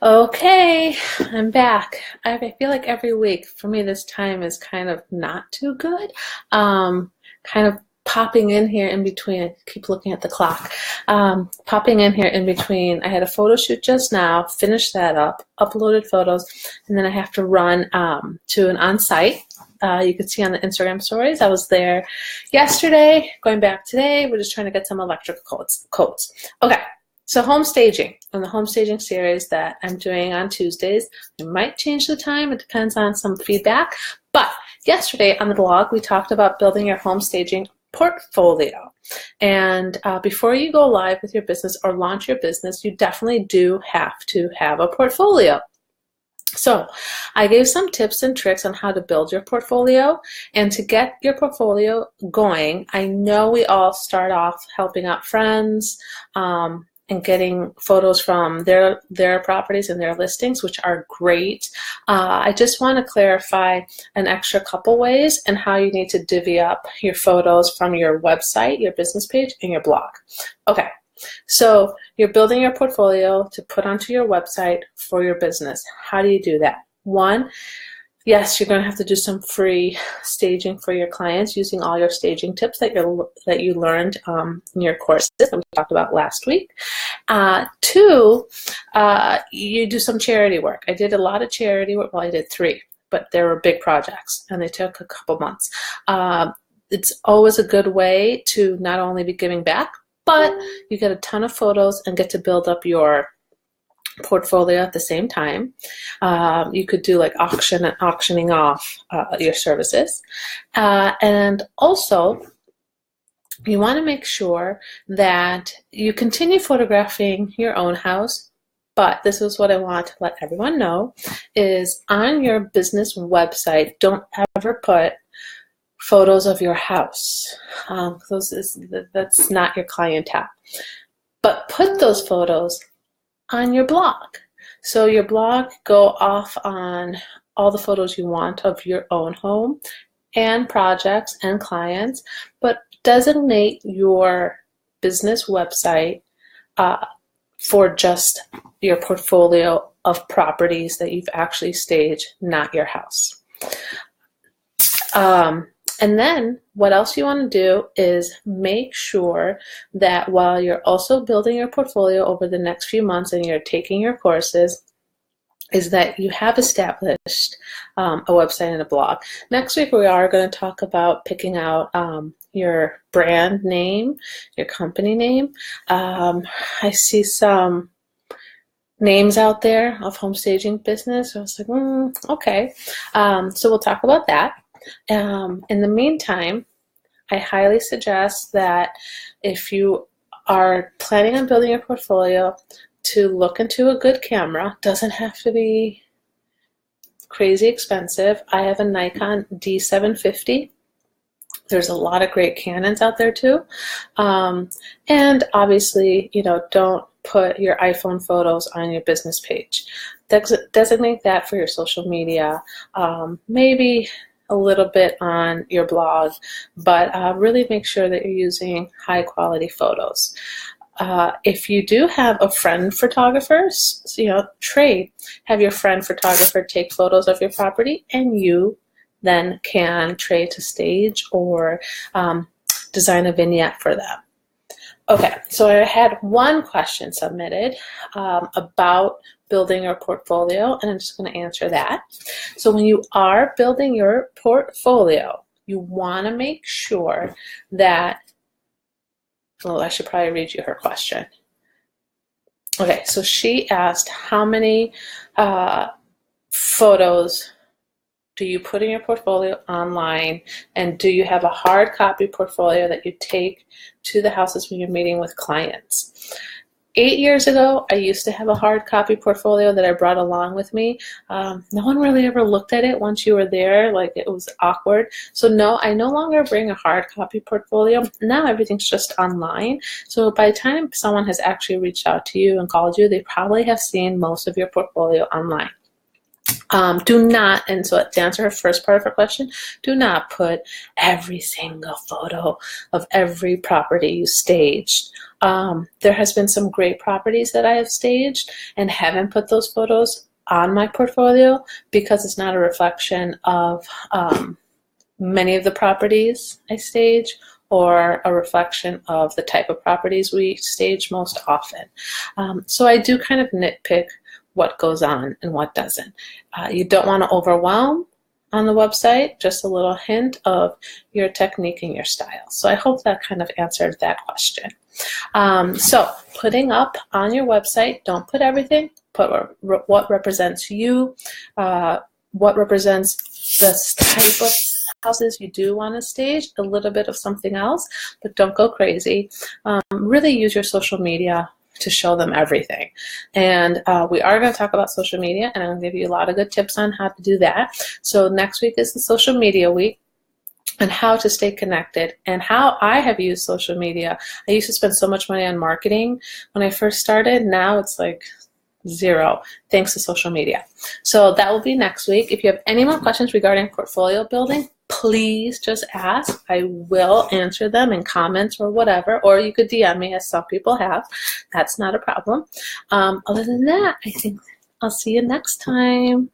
Okay, I'm back. I feel like every week for me this time is kind of not too good. Kind of popping in here in between. I keep looking at the clock. Popping in here in between. I had a photo shoot just now, finished that up, uploaded photos, and then I have to run to an on-site. You can see on the Instagram stories. I was there yesterday, going back today. We're just trying to get some electrical codes. Okay. So home staging, on the home staging series that I'm doing on Tuesdays, I might change the time. It depends on some feedback. But yesterday on the blog, we talked about building your home staging portfolio. And before you go live with your business or launch your business, you definitely do have to have a portfolio. So I gave some tips and tricks on how to build your portfolio, and to get your portfolio going, I know we all start off helping out friends, and getting photos from their properties and their listings, which are great. I just want to clarify an extra couple ways and how you need to divvy up your photos from your website, your business page, and your blog. Okay, so you're building your portfolio to put onto your website for your business. How do you do that? One, yes, you're going to have to do some free staging for your clients using all your staging tips that you learned in your courses that we talked about last week. Two, you do some charity work. I did a lot of charity work. Well, I did 3, but they were big projects, and they took a couple months. It's always a good way to not only be giving back, but you get a ton of photos and get to build up your portfolio at the same time. You could do like auctioning off your services. And also, you want to make sure that you continue photographing your own house, but this is what I want to let everyone know, is on your business website, don't ever put photos of your house. That's not your clientele. But put those photos on your blog. So your blog, go off on all the photos you want of your own home and projects and clients, but designate your business website for just your portfolio of properties that you've actually staged, not your house. And then what else you want to do is make sure that while you're also building your portfolio over the next few months and you're taking your courses, is that you have established a website and a blog. Next week we are going to talk about picking out your brand name, your company name. I see some names out there of home staging business. I was like, okay. So we'll talk about that. In the meantime, I highly suggest that if you are planning on building a portfolio, to look into a good camera. Doesn't have to be crazy expensive. I have a Nikon D750. There's a lot of great Canons out there too. And obviously, don't put your iPhone photos on your business page. Designate that for your social media. Maybe a little bit on your blog, but really make sure that you're using high quality photos. If you do have a friend photographer, trade. Have your friend photographer take photos of your property, and you then can trade to stage or design a vignette for them. Okay, so I had one question submitted about building your portfolio, and I'm just going to answer that. So when you are building your portfolio, you want to make sure that, well, I should probably read you her question. Okay, so she asked, how many photos do you put in your portfolio online, and do you have a hard copy portfolio that you take to the houses when you're meeting with clients? 8 years ago, I used to have a hard copy portfolio that I brought along with me. No one really ever looked at it once you were there. Like, it was awkward. So no, I no longer bring a hard copy portfolio. Now everything's just online. So by the time someone has actually reached out to you and called you, they probably have seen most of your portfolio online. Do not, and so to answer her first part of her question, do not put every single photo of every property you staged. There has been some great properties that I have staged and haven't put those photos on my portfolio because it's not a reflection of many of the properties I stage or a reflection of the type of properties we stage most often. So I do kind of nitpick what goes on and what doesn't. You don't want to overwhelm on the website, just a little hint of your technique and your style. So I hope that kind of answered that question. So putting up on your website, don't put everything, put what represents you, what represents the type of houses you do want to stage, a little bit of something else, but don't go crazy. Really use your social media to show them everything. And we are going to talk about social media, and I'm going to give you a lot of good tips on how to do that. So next week is the social media week, and how to stay connected and how I have used social media. I used to spend so much money on marketing when I first started. Now it's like zero thanks to social media. So that will be next week. If you have any more questions regarding portfolio building, please just ask. I will answer them in comments or whatever, or you could DM me as some people have. That's not a problem. Other than that, I think I'll see you next time.